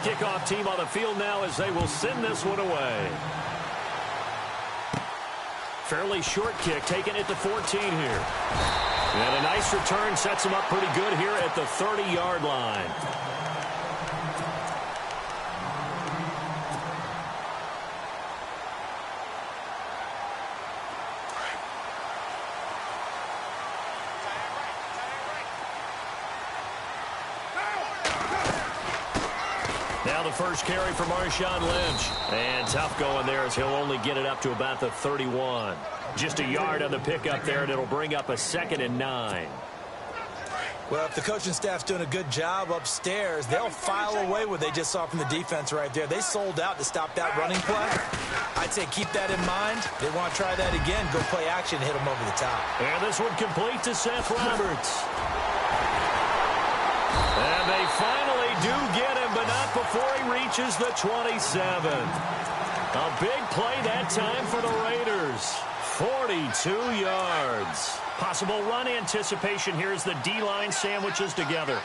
kickoff team on the field now as they will send this one away. Fairly short kick, taking it to 14 here. And a nice return sets them up pretty good here at the 30-yard line. Now the first carry for Marshawn Lynch. And tough going there as he'll only get it up to about the 31. Just a yard on the pickup there, and it'll bring up a 2nd and 9. Well, if the coaching staff's doing a good job upstairs, they'll file away what they just saw from the defense right there. They sold out to stop that running play. I'd say keep that in mind. They want to try that again. Go play action, hit them over the top. And this one complete to Seth Roberts. And they finally do get him, but not before he reaches the 27. A big play that time for the Raiders. 42 yards. Possible run anticipation here as the D-line sandwiches together.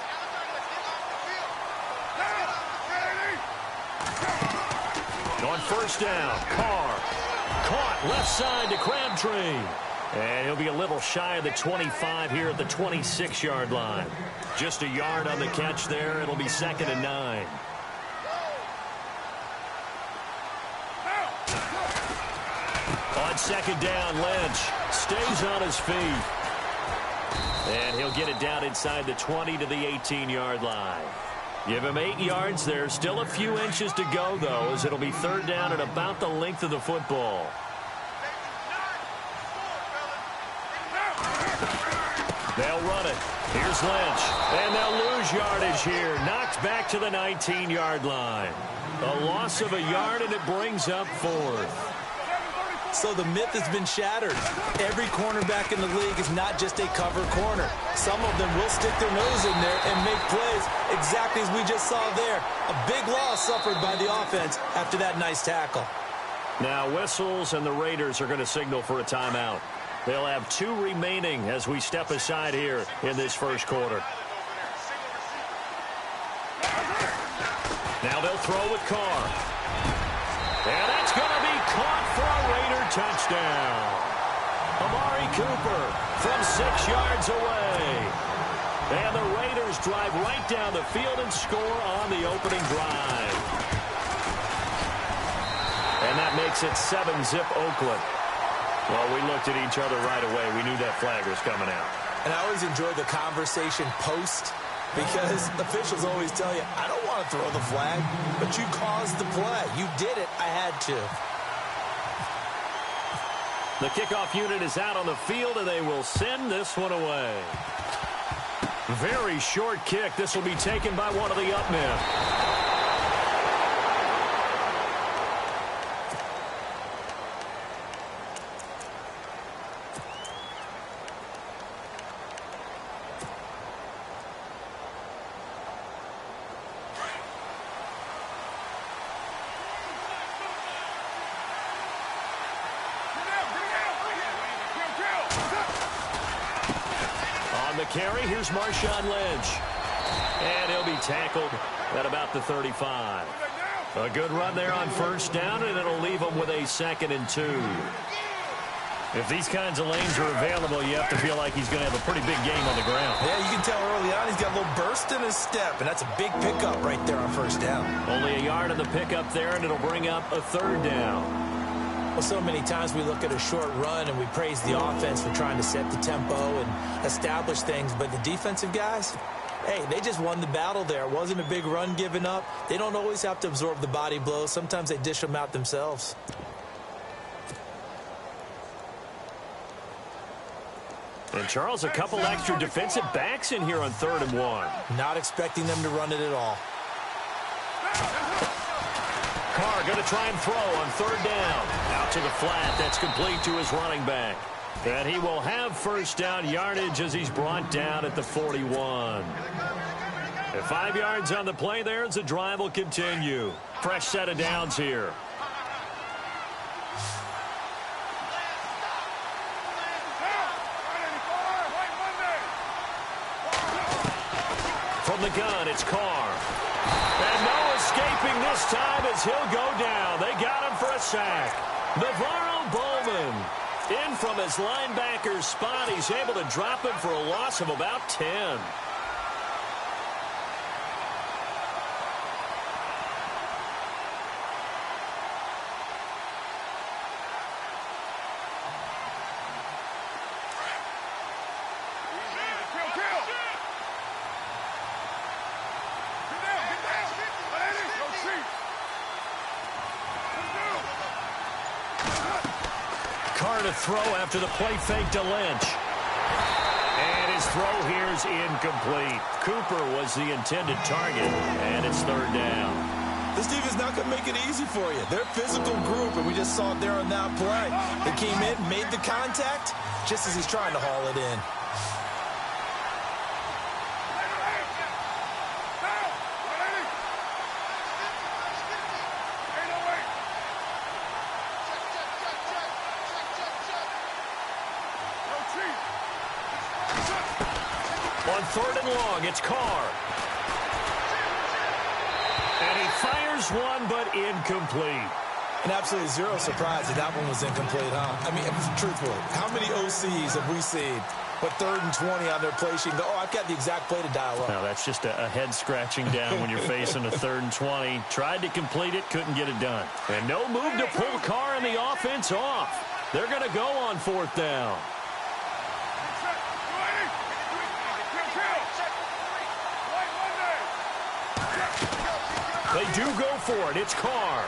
On first down, Carr. Caught left side to Crabtree. And he'll be a little shy of the 25 here at the 26-yard line. Just a yard on the catch there. It'll be 2nd and 9. On second down, Lynch stays on his feet. And he'll get it down inside the 20 to the 18-yard line. Give him 8 yards there. Still a few inches to go, though, as it'll be 3rd down at about the length of the football. They'll run it. Here's Lynch. And they'll lose yardage here. Knocked back to the 19-yard line. A loss of a yard, and it brings up 4th. So the myth has been shattered. Every cornerback in the league is not just a cover corner. Some of them will stick their nose in there and make plays exactly as we just saw there. A big loss suffered by the offense after that nice tackle. Now whistles, and the Raiders are going to signal for a timeout. They'll have 2 remaining as we step aside here in this first quarter. Now they'll throw with Carr. And that's going to be caught for a Raider touchdown. Amari Cooper from 6 yards away. And the Raiders drive right down the field and score on the opening drive. And that makes it 7-zip Oakland. Well, we looked at each other right away. We knew that flag was coming out. And I always enjoy the conversation post, because officials always tell you, I don't want to throw the flag, but you caused the play. You did it. I had to. The kickoff unit is out on the field, and they will send this one away. Very short kick. This will be taken by one of the up men. Carry, here's Marshawn Lynch. And he'll be tackled at about the 35. A good run there on first down, and it'll leave him with a 2nd and 2. If these kinds of lanes are available, you have to feel like he's going to have a pretty big game on the ground. Yeah, you can tell early on he's got a little burst in his step, and that's a big pickup right there on first down. Only a yard on the pickup there, and it'll bring up a 3rd down. Well, so many times we look at a short run and we praise the offense for trying to set the tempo and establish things, but the defensive guys, hey, they just won the battle there. It wasn't a big run given up. They don't always have to absorb the body blows. Sometimes they dish them out themselves. And, Charles, a couple extra defensive backs in here on 3rd and 1. Not expecting them to run it at all. Carr going to try and throw on 3rd down. Out to the flat. That's complete to his running back. And he will have first down yardage as he's brought down at the 41. And 5 yards on the play there as the drive will continue. Fresh set of downs here. From the gun, it's Carr. And no escape as he'll go down. They got him for a sack. Navarro Bowman in from his linebacker spot. He's able to drop him for a loss of about 10. To throw after the play fake to Lynch. And his throw here's incomplete. Cooper was the intended target, and it's third down. This defense is not going to make it easy for you. They're a physical group, and we just saw it there on that play. They came in, made the contact, just as he's trying to haul it in. On third and long, it's Carr. And he fires one, but incomplete. And absolutely zero surprise that that one was incomplete, huh? I mean, truthfully, how many OCs have we seen with 3rd and 20 on their play sheet and go, oh, I've got the exact play to dial up? No, that's just a head scratching down when you're facing a 3rd and 20. Tried to complete it, couldn't get it done. And no move to pull Carr and the offense off. They're going to go on 4th down. They do go for it. It's Carr.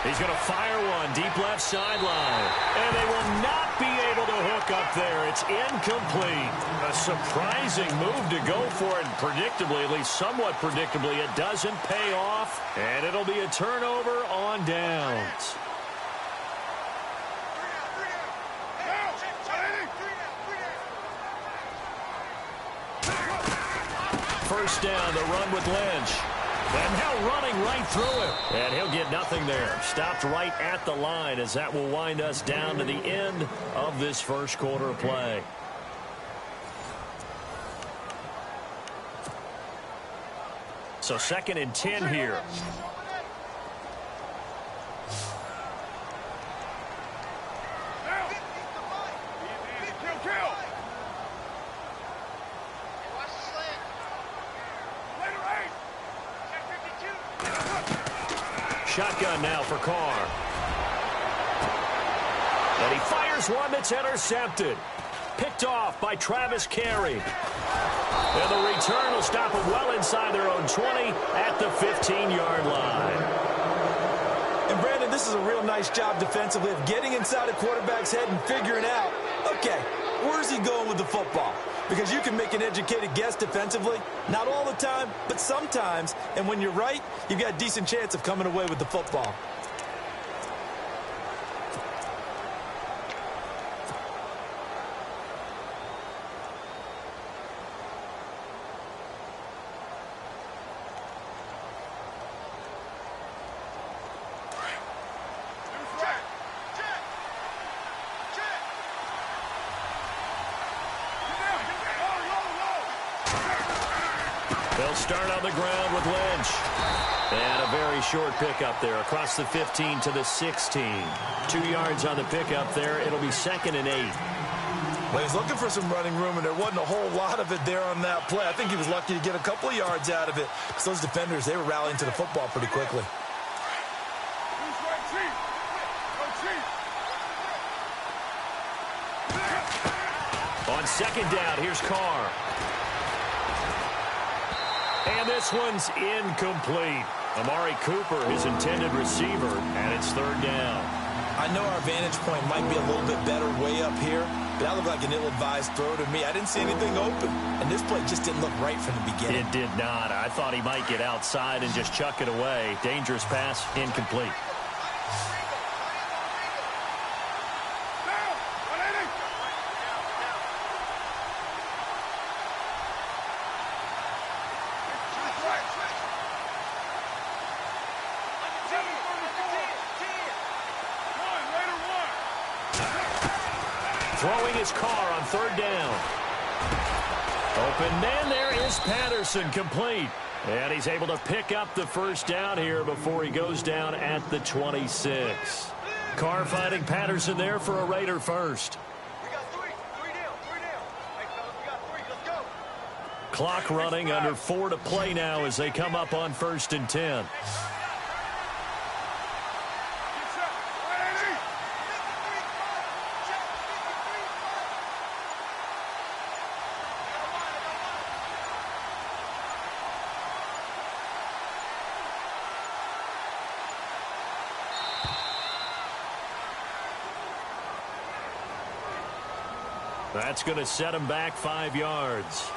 He's going to fire one deep left sideline. And they will not be able to hook up there. It's incomplete. A surprising move to go for it. Predictably, at least somewhat predictably, it doesn't pay off. And it'll be a turnover on downs. First down, the run with Lynch. And now running right through him. And he'll get nothing there. Stopped right at the line as that will wind us down to the end of this first quarter of play. So 2nd and 10 here. Shotgun now for Carr. And he fires one that's intercepted. Picked off by Travis Carey. And the return will stop them well inside their own 20 at the 15-yard line. And, Brandon, this is a real nice job defensively of getting inside a quarterback's head and figuring out, okay, where's he going with the football? Because you can make an educated guess defensively. Not all the time, but sometimes. And when you're right, you've got a decent chance of coming away with the football. They'll start on the ground with Lynch. And a very short pickup there across the 15 to the 16. 2 yards on the pickup there. It'll be 2nd and 8. Well, he's looking for some running room, and there wasn't a whole lot of it there on that play. I think he was lucky to get a couple of yards out of it because those defenders, they were rallying to the football pretty quickly. On 2nd down, here's Carr. And this one's incomplete. Amari Cooper, his intended receiver, and it's 3rd down. I know our vantage point might be a little bit better way up here, but that looked like an ill-advised throw to me. I didn't see anything open, and this play just didn't look right from the beginning. It did not. I thought he might get outside and just chuck it away. Dangerous pass, incomplete. Throwing his Carr on 3rd down. Open man there is Patterson, complete. And he's able to pick up the first down here before he goes down at the 26. Carr finding Patterson there for a Raider first. We got three down. Hey, fellas, we got three. Let's go. Clock running, under 4 to play now as they come up on 1st and 10. That's going to set him back 5 yards.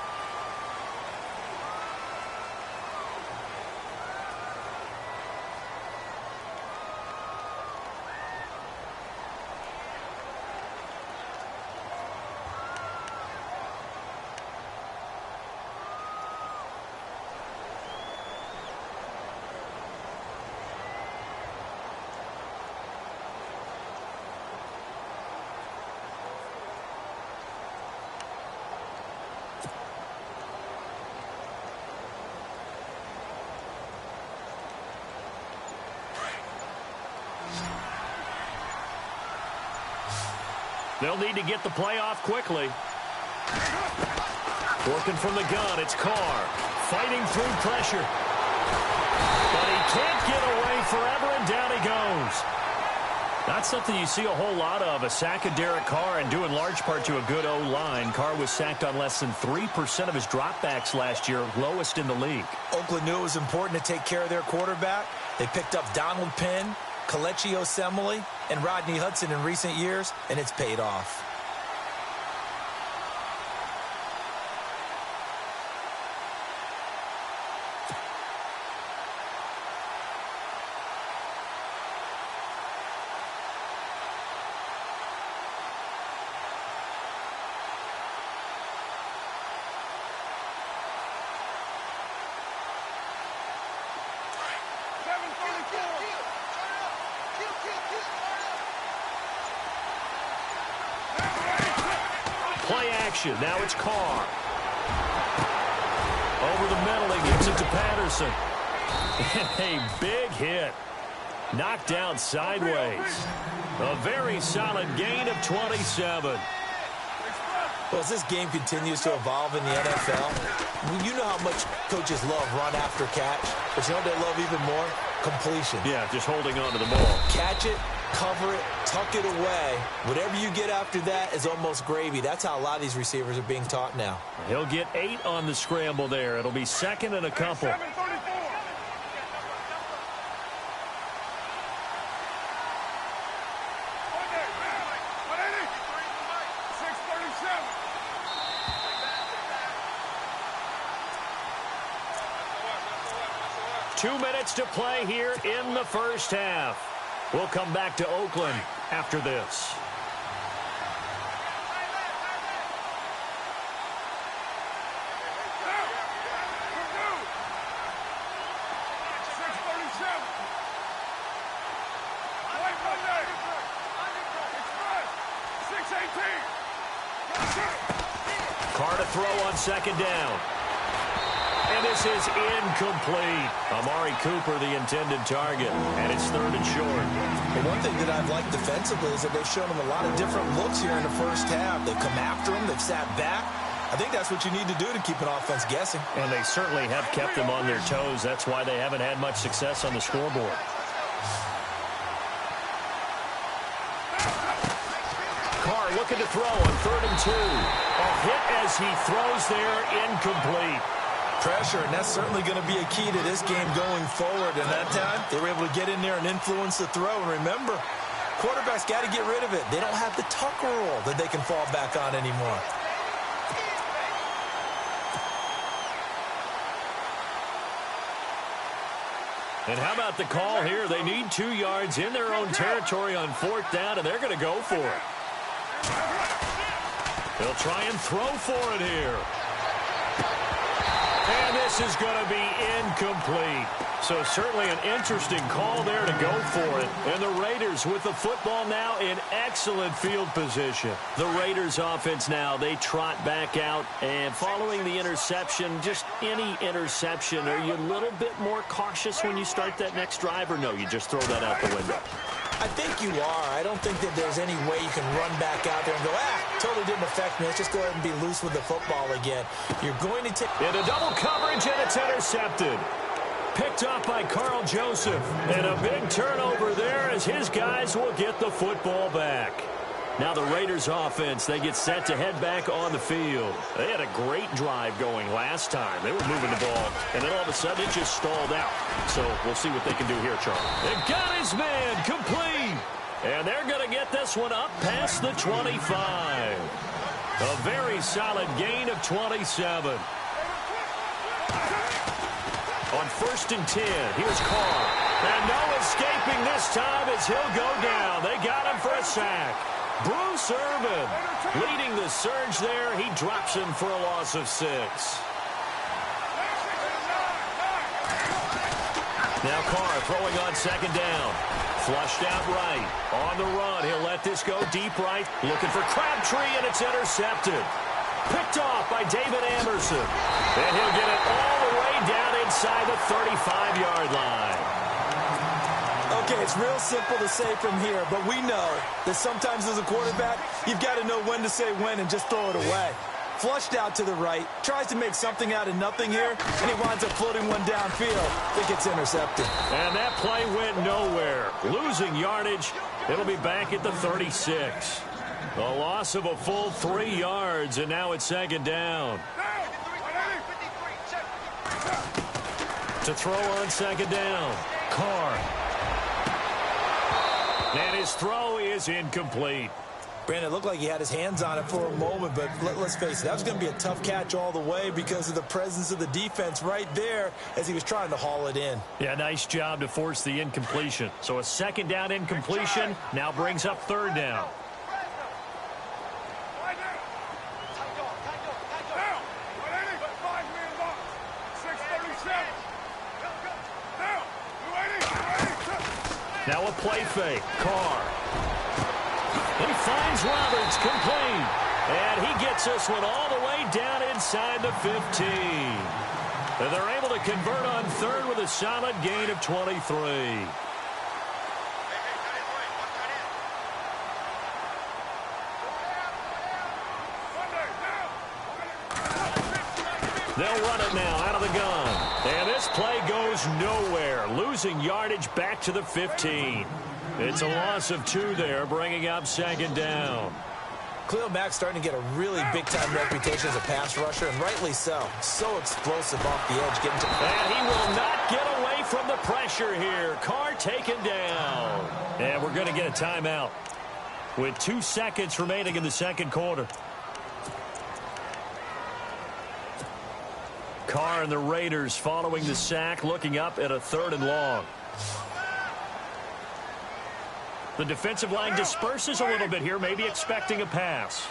They'll need to get the play off quickly. Working from the gun, it's Carr. Fighting through pressure. But he can't get away forever, and down he goes. Not something you see a whole lot of, a sack of Derek Carr, and due in large part to a good O-line. Carr was sacked on less than 3% of his dropbacks last year, lowest in the league. Oakland knew it was important to take care of their quarterback. They picked up Donald Penn, Kelechi Osemele, and Rodney Hudson in recent years, and it's paid off. Play action. Now it's Carr. Over the middle, he gives it to Patterson. And a big hit. Knocked down sideways. A very solid gain of 27. Well, as this game continues to evolve in the NFL, you know how much coaches love run after catch, but you know what they love even more? Completion. Yeah, just holding on to the ball. Catch it, cover it, tuck it away. Whatever you get after that is almost gravy. That's how a lot of these receivers are being taught now. He'll get 8 on the scramble there. It'll be 2nd and a couple. Two minutes to play here in the first half. We'll come back to Oakland after this. Carr to throw on 2nd down. And this is incomplete. Amari Cooper, the intended target, and it's 3rd and short. The one thing that I've liked defensively is that they've shown them a lot of different looks here in the first half. They've come after him. They've sat back. I think that's what you need to do to keep an offense guessing. And they certainly have kept them on their toes. That's why they haven't had much success on the scoreboard. Carr looking to throw on 3rd and 2. A hit as he throws there, incomplete. Pressure, and that's certainly going to be a key to this game going forward. And that time, they were able to get in there and influence the throw. And remember, quarterbacks got to get rid of it. They don't have the tuck rule that they can fall back on anymore. And how about the call here? They need 2 yards in their own territory on 4th down, and they're going to go for it. They'll try and throw for it here. And this this is going to be incomplete. So certainly an interesting call there to go for it. And the Raiders with the football now in excellent field position. The Raiders offense now, they trot back out. And following the interception, just any interception, are you a little bit more cautious when you start that next drive, or no, you just throw that out the window? I think you are. I don't think that there's any way you can run back out there and go, totally didn't affect me. Let's just go ahead and be loose with the football again. You're going to take... Into double coverage, and it's intercepted. Picked up by Carl Joseph. And a big turnover there as his guys will get the football back. Now the Raiders offense, they get set to head back on the field. They had a great drive going last time. They were moving the ball, and then all of a sudden it just stalled out. So we'll see what they can do here, Charlie. They got his man complete. And they're going to get this one up past the 25. A very solid gain of 27. On 1st and 10, here's Carr. And no escaping this time as he'll go down. They got him for a sack. Bruce Irvin leading the surge there. He drops him for a loss of 6. Now Carr throwing on 2nd down. Flushed out right. On the run, he'll let this go deep right. Looking for Crabtree, and it's intercepted. Picked off by David Anderson. And he'll get it all the way down inside the 35-yard line. Okay, it's real simple to say from here, but we know that sometimes as a quarterback, you've got to know when to say when and just throw it away. Flushed out to the right, tries to make something out of nothing here, and he winds up floating one downfield. I think it's intercepted. And that play went nowhere. Losing yardage, it'll be back at the 36. A loss of a full 3 yards, and now it's 2nd down. To throw on 2nd down, Carr. And his throw is incomplete. Brandon, it looked like he had his hands on it for a moment, but let's face it, that was going to be a tough catch all the way because of the presence of the defense right there as he was trying to haul it in. Yeah, nice job to force the incompletion. So a 2nd down incompletion now brings up 3rd down. Now a play fake. Carr. He finds Roberts complete. And he gets this one all the way down inside the 15. And they're able to convert on 3rd with a solid gain of 23. They'll run it now out of the gun. And this play goes nowhere. Losing yardage back to the 15. It's a loss of 2 there, bringing up 2nd down. Khalil Mack's starting to get a really big-time reputation as a pass rusher, and rightly so. So explosive off the edge. And he will not get away from the pressure here. Carr taken down. And we're going to get a timeout with 2 seconds remaining in the 2nd quarter. Carr and the Raiders following the sack, looking up at a 3rd and long. The defensive line disperses a little bit here, maybe expecting a pass.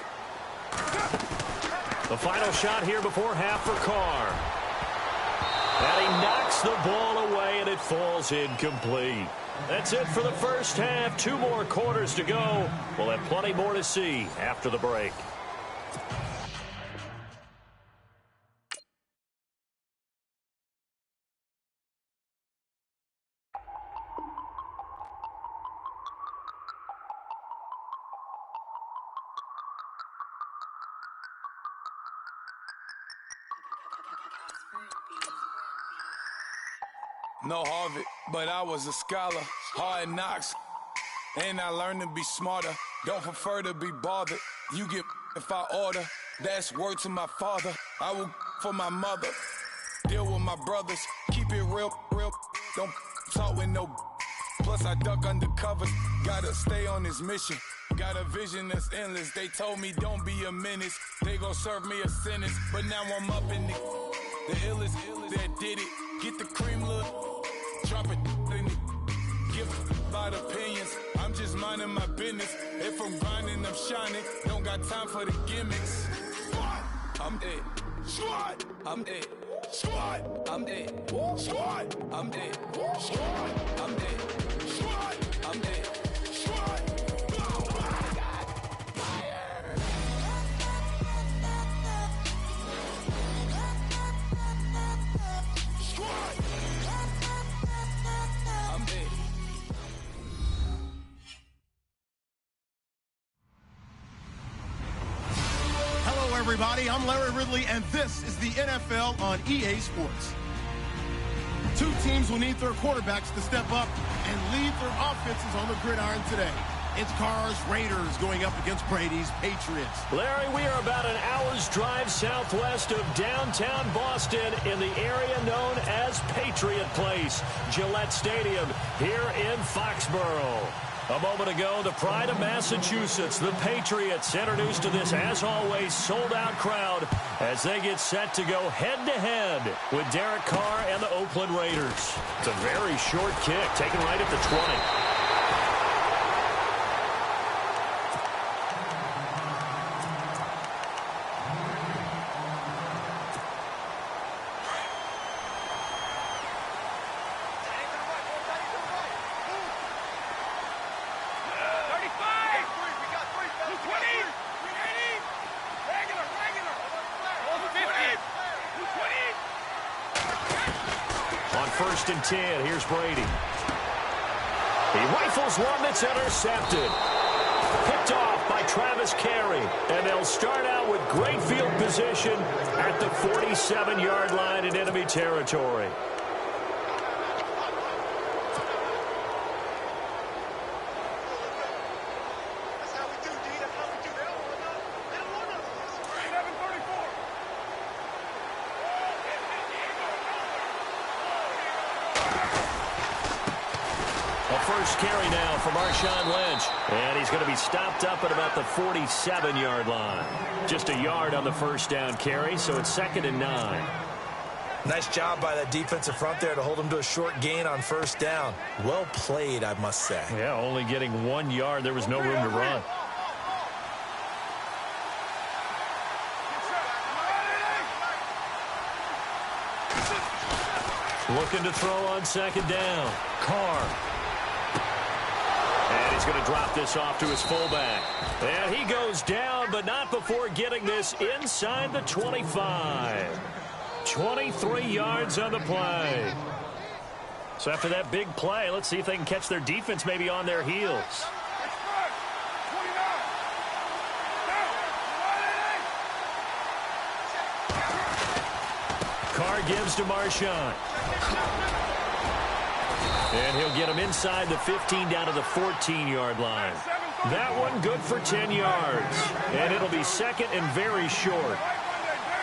The final shot here before half for Carr. And he knocks the ball away, and it falls incomplete. That's it for the first half. 2 more quarters to go. We'll have plenty more to see after the break. No Harvard, but I was a scholar. Hard knocks, and I learned to be smarter. Don't prefer to be bothered. You get if I order. That's word to my father. I will for my mother. Deal with my brothers. Keep it real, real. Don't talk with no. Plus I duck under covers. Gotta stay on this mission. Got a vision that's endless. They told me don't be a menace. They gon' serve me a sentence. But now I'm up in the illest that did it. Get the cream look. Drop it in it. Give about opinions. I'm just minding my business. If I'm grinding, I'm shining. Don't got time for the gimmicks. I'm it. I'm it. Squad, I'm dead. Squad, I'm dead. Squad, I'm dead. Squad, I'm dead. Squad. Oh my God. Fire. Squad. I'm dead. Hello, everybody. I'm Larry Ridley, and this is the NFL on EA Sports. Two teams will need their quarterbacks to step up and lead their offenses on the gridiron today. It's Carr's Raiders going up against Brady's Patriots. Larry, we are about an hour's drive southwest of downtown Boston in the area known as Patriot Place, Gillette Stadium, here in Foxborough. A moment ago, the pride of Massachusetts, the Patriots, introduced to this, as always, sold-out crowd as they get set to go head-to-head with Derek Carr and the Oakland Raiders. It's a very short kick, taken right at the 20. First and 10, here's Brady. He rifles one that's intercepted. Picked off by Travis Carey. And they'll start out with great field position at the 47-yard line in enemy territory. First carry now for Marshawn Lynch. And he's going to be stopped up at about the 47-yard line. Just a yard on the first down carry, so it's 2nd and 9. Nice job by that defensive front there to hold him to a short gain on first down. Well played, I must say. Yeah, only getting 1 yard. There was no room to run. Looking to throw on 2nd down. Carr. And he's going to drop this off to his fullback. And he goes down, but not before getting this inside the 25. 23 yards on the play. So after that big play, let's see if they can catch their defense maybe on their heels. Carr gives to Marshawn. And he'll get him inside the 15 down to the 14-yard line. That one good for 10 yards. And it'll be 2nd and very short.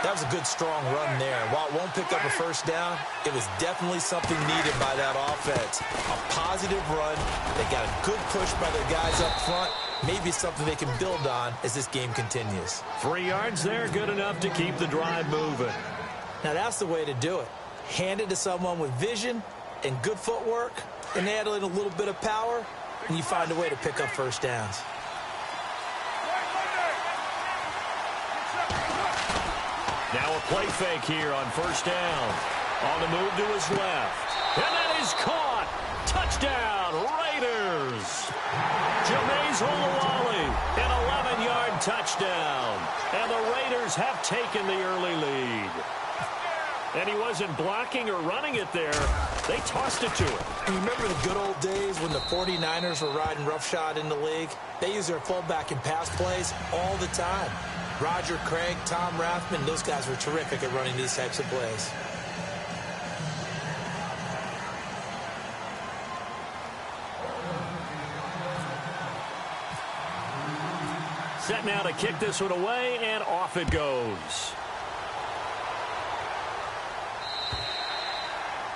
That was a good, strong run there. While it won't pick up a first down, it was definitely something needed by that offense. A positive run. They got a good push by their guys up front. Maybe something they can build on as this game continues. 3 yards there, good enough to keep the drive moving. Now that's the way to do it. Hand it to someone with vision and good footwork, and add in a little bit of power, and you find a way to pick up first downs. Now a play fake here on first down. On the move to his left. And that is caught. Touchdown, Raiders. Jameis Olawale, an 11-yard touchdown. And the Raiders have taken the early lead. And he wasn't blocking or running it there. They tossed it to him. Remember the good old days when the 49ers were riding roughshod in the league? They use their fullback in pass plays all the time. Roger Craig, Tom Rathman, those guys were terrific at running these types of plays. Set now to kick this one away, and off it goes.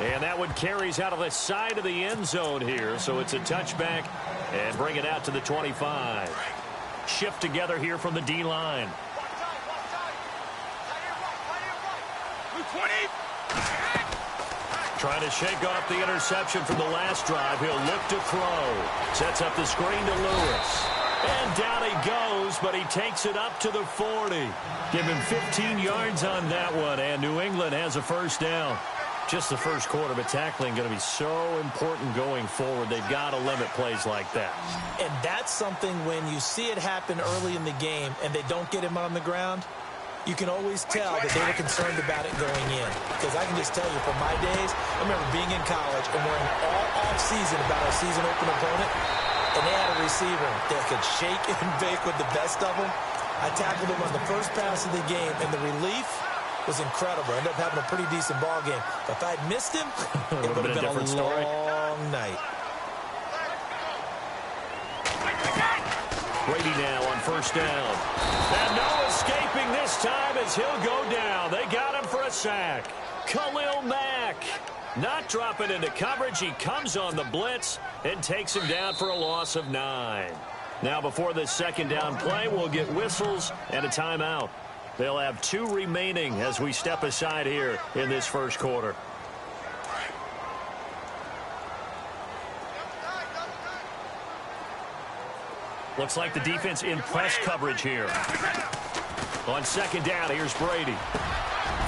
And that one carries out of the side of the end zone here, so it's a touchback and bring it out to the 25. Shift together here from the D-line. Trying to shake off the interception from the last drive. He'll look to throw. Sets up the screen to Lewis. And down he goes, but he takes it up to the 40. Give him 15 yards on that one, and New England has a first down. Just the first quarter, but tackling going to be so important going forward. They've got to limit plays like that. And that's something when you see it happen early in the game and they don't get him on the ground, you can always tell that they were concerned about it going in. Because I can just tell you from my days, I remember being in college and worrying all off-season about our season open opponent, and they had a receiver that could shake and bake with the best of them. I tackled him on the first pass of the game, and the relief was incredible. I ended up having a pretty decent ball game. But if I'd missed him, it would have been a long night. Brady now on first down. And no escaping this time as he'll go down. They got him for a sack. Khalil Mack not dropping into coverage. He comes on the blitz and takes him down for a loss of 9. Now before this second down play, we'll get whistles and a timeout. They'll have 2 remaining as we step aside here in this first quarter. Looks like the defense in press coverage here. On second down, here's Brady.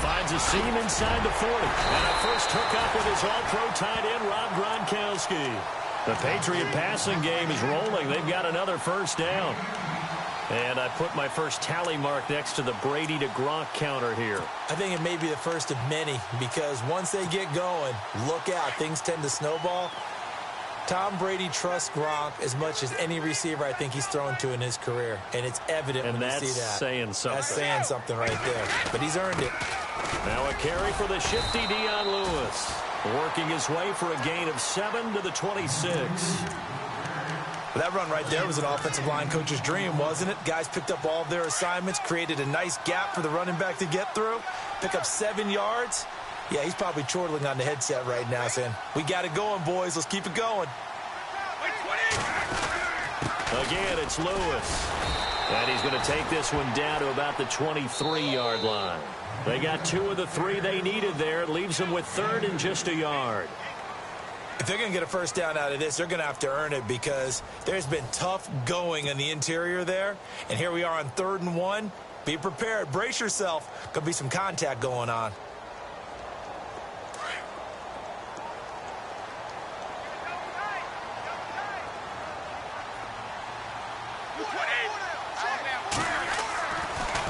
Finds a seam inside the 40. And a first hookup with his all-pro tight end, Rob Gronkowski. The Patriot passing game is rolling. They've got another first down. And I put my first tally mark next to the Brady to Gronk counter here. I think it may be the first of many because once they get going, look out. Things tend to snowball. Tom Brady trusts Gronk as much as any receiver I think he's thrown to in his career. And it's evident when you see that. And that's saying something. That's saying something right there. But he's earned it. Now a carry for the shifty Deion Lewis. Working his way for a gain of 7 to the 26. Well, that run right there was an offensive line coach's dream, wasn't it? Guys picked up all of their assignments, created a nice gap for the running back to get through, pick up 7 yards. Yeah, he's probably chortling on the headset right now saying, we got it going, boys. Let's keep it going. Again, it's Lewis. And he's going to take this one down to about the 23-yard line. They got 2 of the 3 they needed there. It leaves them with 3rd and just a yard. If they're going to get a first down out of this, they're going to have to earn it because there's been tough going in the interior there. And here we are on 3rd and 1. Be prepared. Brace yourself. Going to be some contact going on.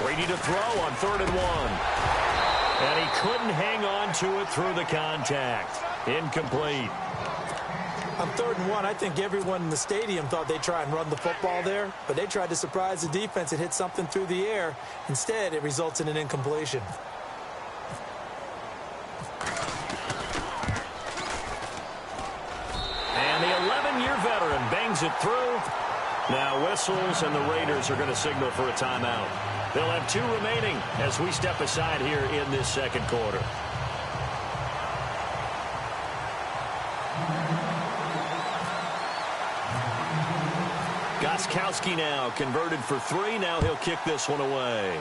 Brady to throw on 3rd and 1. And he couldn't hang on to it through the contact. Incomplete. On 3rd and 1, I think everyone in the stadium thought they'd try and run the football there, but they tried to surprise the defense and hit something through the air. Instead, it results in an incompletion. And the 11-year veteran bangs it through. Now whistles, and the Raiders are going to signal for a timeout. They'll have 2 remaining as we step aside here in this second quarter. Gostkowski now converted for 3. Now he'll kick this one away.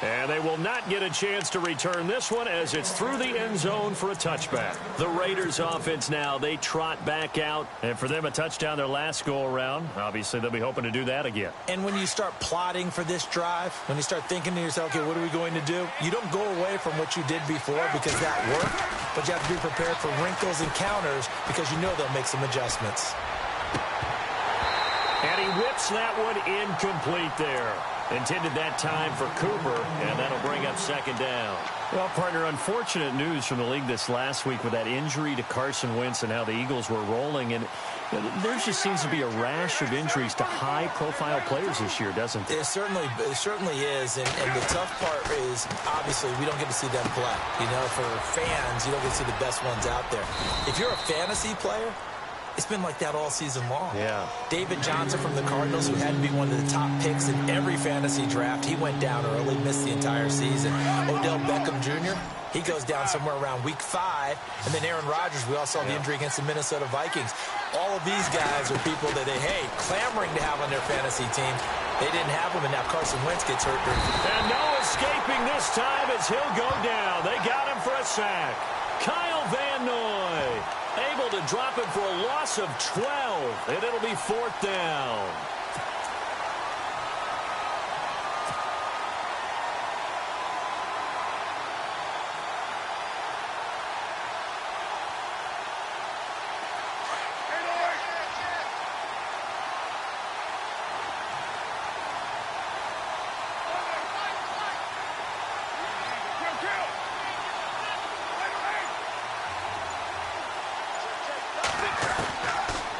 And they will not get a chance to return this one as it's through the end zone for a touchback. The Raiders offense now, they trot back out. And for them, a touchdown their last go-around. Obviously, they'll be hoping to do that again. And when you start plotting for this drive, when you start thinking to yourself, okay, what are we going to do? You don't go away from what you did before because that worked. But you have to be prepared for wrinkles and counters because you know they'll make some adjustments. And he whips that one incomplete there. Intended that time for Cooper, and that'll bring up second down. Well, partner, unfortunate news from the league this last week with that injury to Carson Wentz and how the Eagles were rolling. And there just seems to be a rash of injuries to high-profile players this year, doesn't there? It certainly is. And the tough part is, obviously, we don't get to see them play. You know, for fans, you don't get to see the best ones out there. If you're a fantasy player, it's been like that all season long. Yeah. David Johnson from the Cardinals, who had to be one of the top picks in every fantasy draft, he went down early, missed the entire season. Odell Beckham Jr., he goes down somewhere around week 5. And then Aaron Rodgers, we all saw the injury against the Minnesota Vikings. All of these guys are people that they, clamoring to have on their fantasy team. They didn't have them, and now Carson Wentz gets hurt. And no escaping this time as he'll go down. They got him for a sack. Kyle Van Noy able to drop it for a loss of 12, and it'll be 4th down.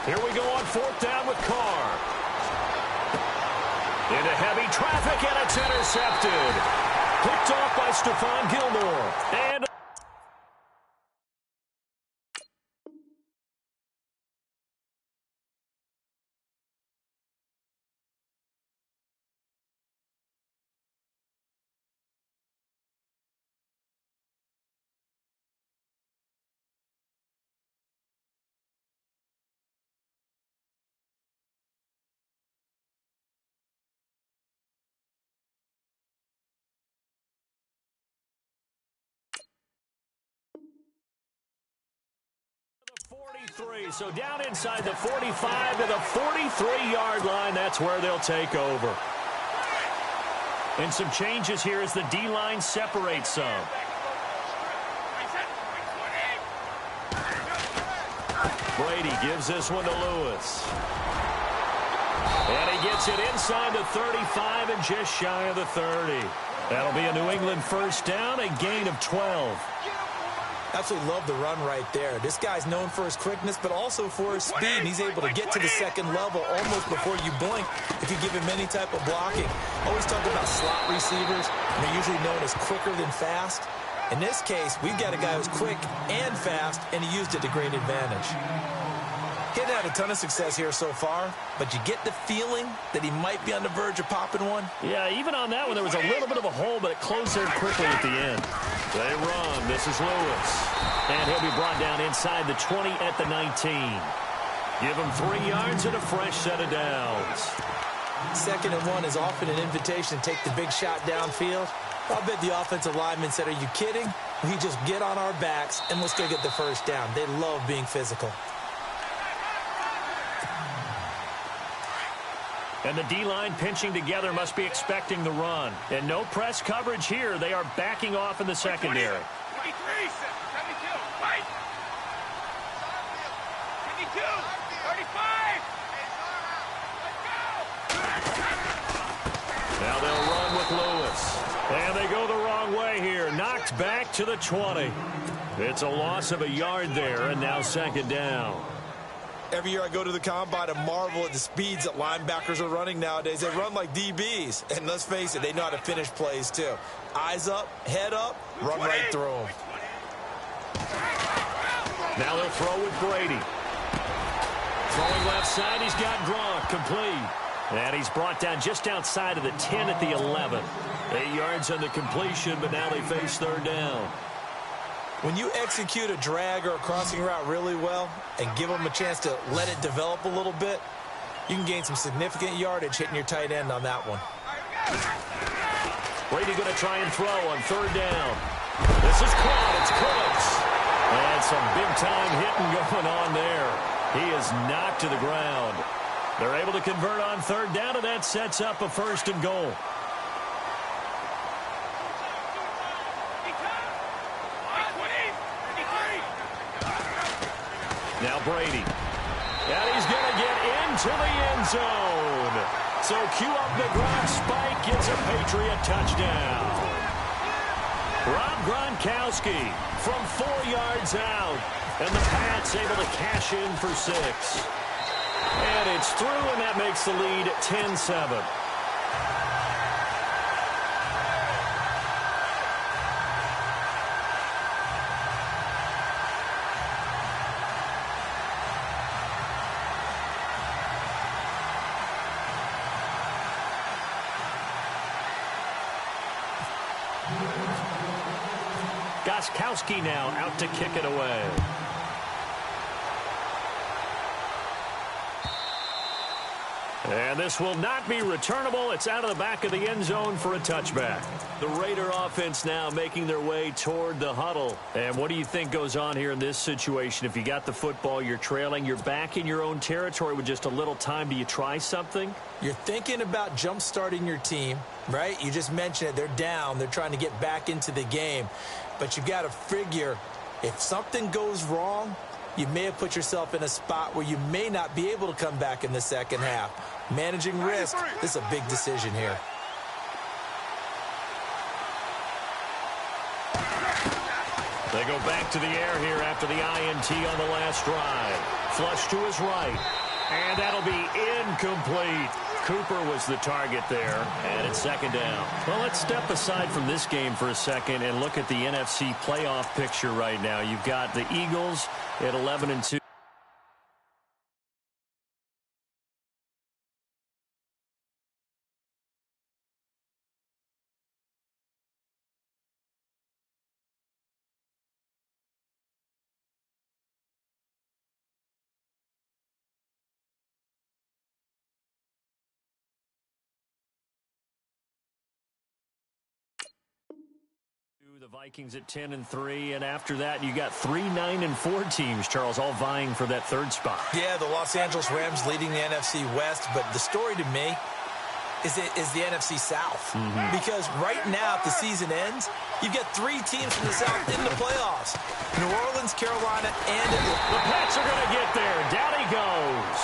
Here we go on 4th down with Carr. Into heavy traffic, and it's intercepted. Picked off by Stephon Gilmore. And so down inside the 45 to the 43-yard line. That's where they'll take over. And some changes here as the D-line separates some. Brady gives this one to Lewis. And he gets it inside the 35 and just shy of the 30. That'll be a New England 1st down, a gain of 12. Absolutely love the run right there. This guy's known for his quickness, but also for his speed, and he's able to get to the second level almost before you blink if you give him any type of blocking. Always talk about slot receivers, and they're usually known as quicker than fast. In this case, we've got a guy who's quick and fast, and he used it to great advantage. He hasn't had a ton of success here so far, but you get the feeling that he might be on the verge of popping one. Yeah, even on that one, there was a little bit of a hole, but it closed there quickly at the end. They run. This is Lewis. And he'll be brought down inside the 20 at the 19. Give him 3 yards and a fresh set of downs. 2nd and 1 is often an invitation to take the big shot downfield. I bet the offensive lineman said, "Are you kidding? We just get on our backs and let's go get the 1st down." They love being physical. And the D-line pinching together must be expecting the run. And no press coverage here. They are backing off in the secondary. 23, 72, fight! 52, 35! Now they'll run with Lewis. And they go the wrong way here. Knocked back to the 20. It's a loss of a yard there, and now 2nd down. Every year I go to the combine and marvel at the speeds that linebackers are running nowadays. They run like DBs. And let's face it, they know how to finish plays too. Eyes up, head up, run right through them. Now they'll throw with Brady. Throwing left side, he's got Gronk, complete. And he's brought down just outside of the 10 at the 11. 8 yards on the completion, but now they face 3rd down. When you execute a drag or a crossing route really well and give them a chance to let it develop a little bit, you can gain some significant yardage hitting your tight end on that one. Brady going to try and throw on 3rd down. This is caught. It's Cooks. And some big-time hitting going on there. He is knocked to the ground. They're able to convert on 3rd down, and that sets up a 1st and goal. Now Brady. And he's going to get into the end zone. So cue up the Gronk spike, gets a Patriot touchdown. Rob Gronkowski from 4 yards out. And the Pats able to cash in for 6. And it's through, and that makes the lead 10-7. Gostkowski now out to kick it away. And this will not be returnable. It's out of the back of the end zone for a touchback. The Raider offense now making their way toward the huddle. And what do you think goes on here in this situation? If you got the football, you're trailing, you're back in your own territory with just a little time. Do you try something? You're thinking about jump-starting your team, right? You just mentioned it. They're down. They're trying to get back into the game. But you got to figure if something goes wrong, you may have put yourself in a spot where you may not be able to come back in the second half. Managing risk, this is a big decision here. They go back to the air here after the INT on the last drive. Flush to his right. And that'll be incomplete. Cooper was the target there, and it's second down. Well, let's step aside from this game for a second and look at the NFC playoff picture right now. You've got the Eagles at 11-2. The Vikings at 10-3, and after that, you got 3 9-4 teams, Charles, all vying for that third spot. Yeah, the Los Angeles Rams leading the NFC West, but the story to me is the NFC South. Because right now, if the season ends, you've got 3 teams from the South in the playoffs. New Orleans, Carolina, and Atlanta. The Pats are going to get there. Down he goes.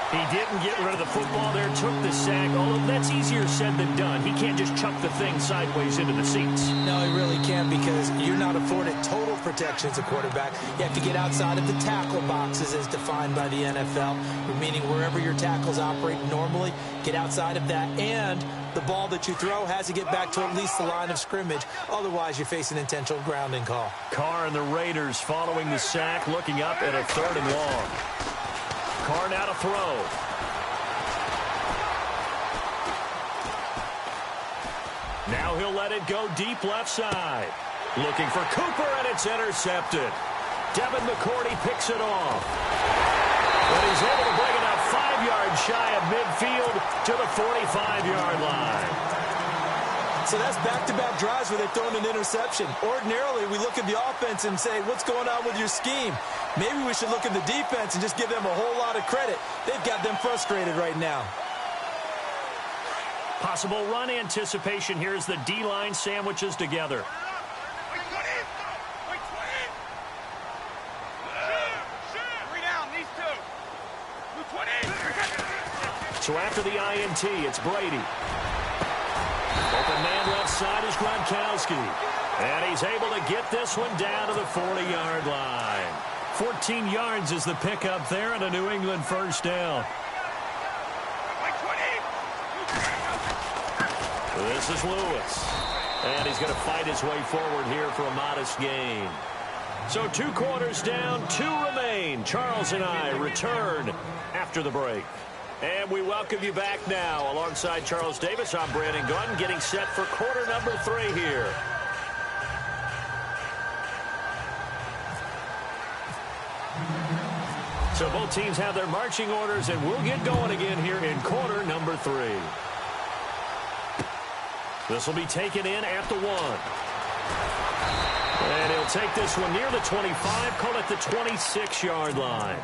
He didn't get rid of the football there, took the sack. Although that's easier said than done. He can't just chuck the thing sideways into the seats. No, he really can't, because you're not afforded total protection as a quarterback. You have to get outside of the tackle boxes as defined by the NFL, meaning wherever your tackles operate normally, get outside of that. And the ball that you throw has to get back to at least the line of scrimmage. Otherwise, you face an intentional grounding call. Carr and the Raiders following the sack, looking up at a 3rd and long. Carr now to throw. Now he'll let it go deep left side. Looking for Cooper, and it's intercepted. Devin McCourty picks it off. But he's able to bring it up 5 yards shy of midfield to the 45-yard line. So that's back-to-back drives where they've thrown an interception. Ordinarily, we look at the offense and say, what's going on with your scheme? Maybe we should look at the defense and just give them a whole lot of credit. They've got them frustrated right now. Possible run anticipation here as the D-line sandwiches together. So after the INT, it's Brady. Open man left side is Gronkowski. And he's able to get this one down to the 40-yard line. 14 yards is the pickup there, and a New England first down. This is Lewis. And he's going to fight his way forward here for a modest gain. So 2 quarters down, 2 remain. Charles and I return after the break. And we welcome you back now. Alongside Charles Davis, I'm Brandon Gunn, getting set for quarter number 3 here. So both teams have their marching orders, and we'll get going again here in quarter number 3. This will be taken in at the 1. And he'll take this one near the 25, call it the 26-yard line.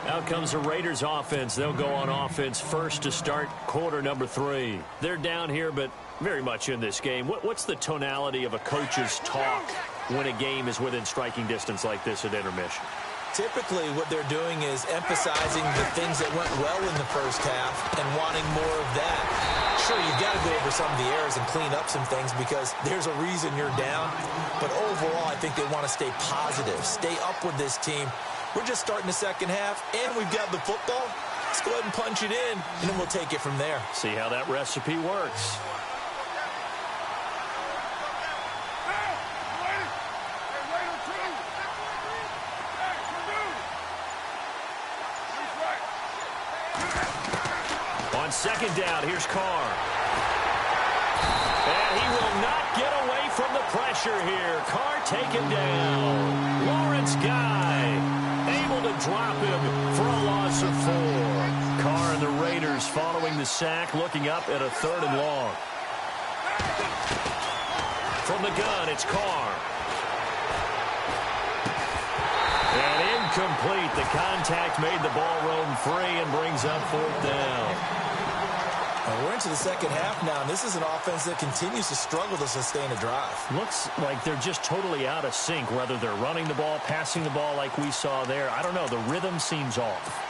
Out comes the Raiders offense. They'll go on offense first to start quarter number 3. They're down here, but very much in this game. What's the tonality of a coach's talk when a game is within striking distance like this at intermission? Typically, what they're doing is emphasizing the things that went well in the first half and wanting more of that. Sure, you've got to go over some of the errors and clean up some things because there's a reason you're down. But overall, I think they want to stay positive, stay up with this team. We're just starting the second half, and we've got the football. Let's go ahead and punch it in, and then we'll take it from there. See how that recipe works. On second down, here's Carr. And he will not get away from the pressure here. Carr taken down. Lawrence Guy able to drop him for a loss of 4. Carr and the Raiders following the sack, looking up at a 3rd and long. From the gun, it's Carr. And incomplete. The contact made the ball roam free and brings up 4th down. We're into the second half now, and this is an offense that continues to struggle to sustain a drive. Looks like they're just totally out of sync, whether they're running the ball, passing the ball like we saw there. I don't know. The rhythm seems off.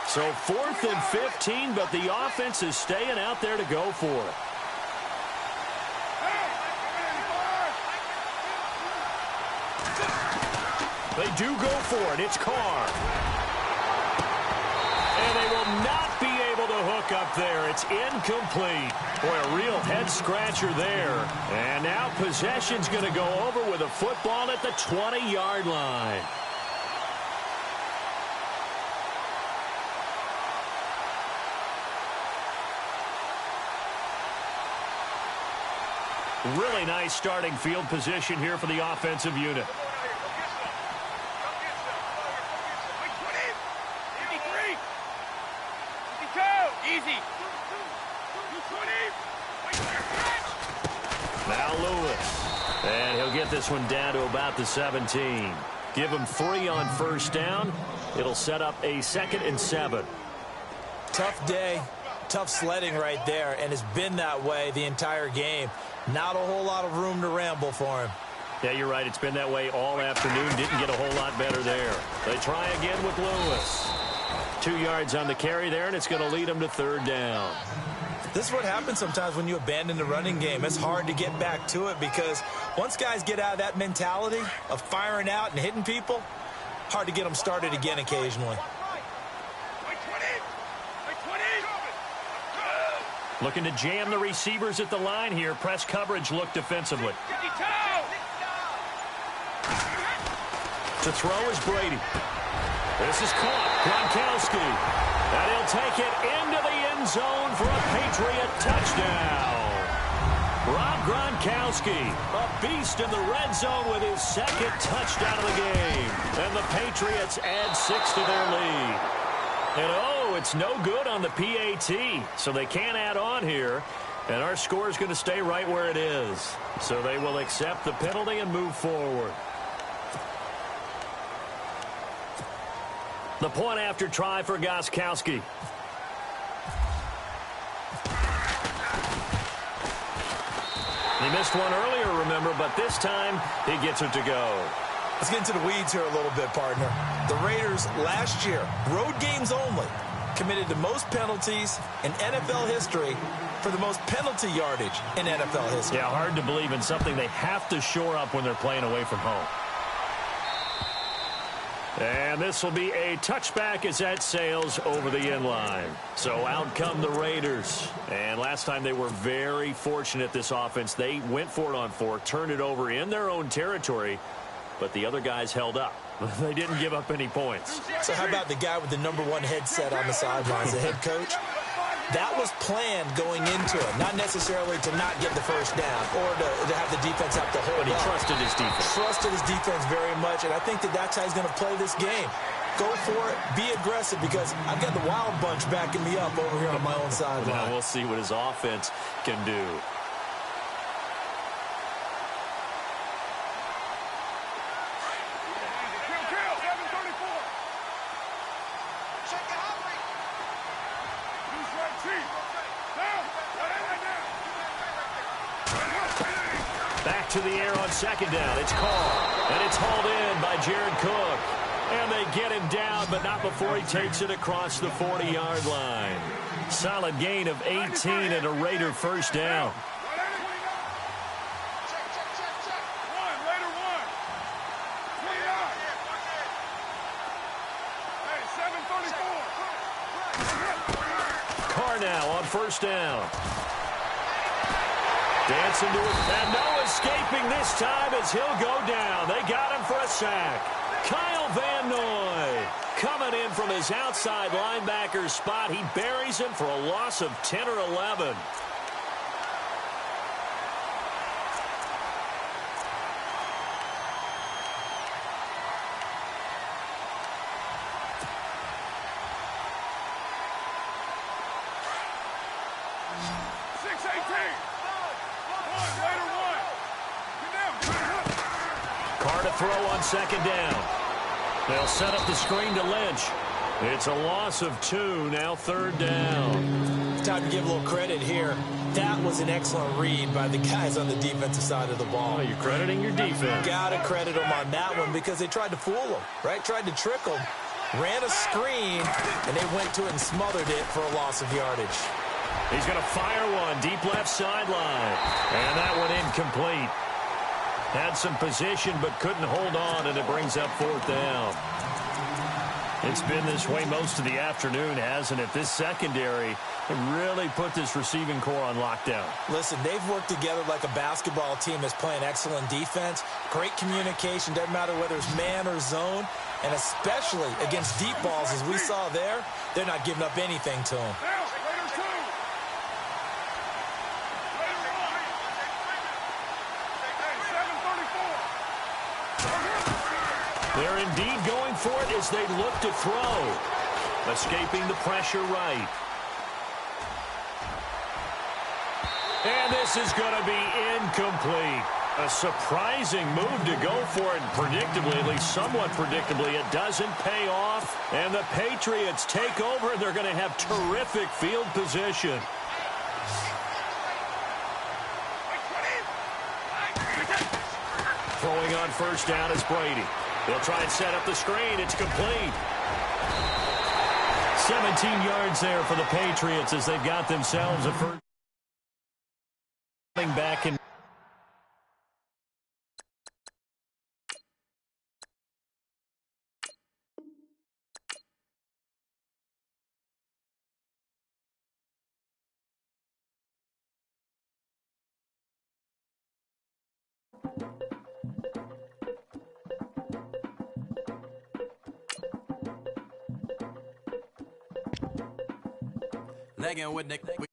So 4th and 15, but the offense is staying out there to go for it. They do go for it. It's Carr. And they will not be able to hook up there. It's incomplete. Boy, a real head-scratcher there. And now possession's going to go over with a football at the 20-yard line. Really nice starting field position here for the offensive unit. Now Lewis. And he'll get this one down to about the 17. Give him 3 on 1st down. It'll set up a 2nd and 7. Tough day. Tough sledding right there, and it's been that way the entire game. Not a whole lot of room to ramble for him. Yeah, you're right. It's been that way all afternoon. Didn't get a whole lot better there. They try again with Lewis. 2 yards on the carry there, and it's going to lead them to 3rd down. This is what happens sometimes when you abandon the running game. It's hard to get back to it because once guys get out of that mentality of firing out and hitting people, hard to get them started again occasionally. Looking to jam the receivers at the line here. Press coverage look defensively. To throw is Brady. This is caught. Gronkowski. And he'll take it into the end zone for a Patriot touchdown. Rob Gronkowski, a beast in the red zone with his 2nd touchdown of the game. And the Patriots add 6 to their lead. And oh, it's no good on the PAT, so they can't add on here. And our score is going to stay right where it is. So they will accept the penalty and move forward. The point after try for Gronkowski. He missed one earlier, remember, but this time he gets it to go. Let's get into the weeds here a little bit, partner. The Raiders last year, road games only, committed the most penalties in NFL history for the most penalty yardage in NFL history. Yeah, hard to believe in something they have to shore up when they're playing away from home. And this will be a touchback as that sails over the end line. So out come the Raiders. And last time they were very fortunate, this offense. They went for it on 4, turned it over in their own territory, but the other guys held up. They didn't give up any points. So how about the guy with the #1 headset on the sidelines, the head coach? That was planned going into it, not necessarily to not get the first down or to have the defense have to hold up. But he up. trusted his defense. Trusted his defense very much, and I think that's how he's going to play this game. Go for it, be aggressive, because I've got the Wild Bunch backing me up over here on my own sideline. Now we'll see what his offense can do. Back to the air on 2nd down. It's Carr, and it's hauled in by Jared Cook. And they get him down, but not before he takes it across the 40-yard line. Solid gain of 18 and a Raider first down. Carr now on 1st down. Dancing to it, and no escaping this time as he'll go down. They got him for a sack. Kyle Van Noy coming in from his outside linebacker spot. He buries him for a loss of 10 or 11. Carr to throw on second down. They'll set up the screen to Lynch. It's a loss of 2, now third down. Time to give a little credit here. That was an excellent read by the guys on the defensive side of the ball. Oh, you're crediting your defense. Got to credit them on that one because they tried to fool them, right? Tried to trick them. Ran a screen, and they went to it and smothered it for a loss of yardage. He's going to fire one deep left sideline. And that one incomplete. Had some position but couldn't hold on, and it brings up fourth down. It's been this way most of the afternoon, hasn't it? This secondary really put this receiving core on lockdown. Listen, they've worked together like a basketball team that's playing excellent defense. Great communication, doesn't matter whether it's man or zone. And especially against deep balls, as we saw there, they're not giving up anything to them. They're indeed going for it as they look to throw. Escaping the pressure right. And this is going to be incomplete. A surprising move to go for it. Predictably, at least somewhat predictably, it doesn't pay off. And the Patriots take over, and they're going to have terrific field position. Throwing on first down is Brady. They'll try and set up the screen. It's complete. 17 yards there for the Patriots as they've got themselves a first back in. Legging with Nick.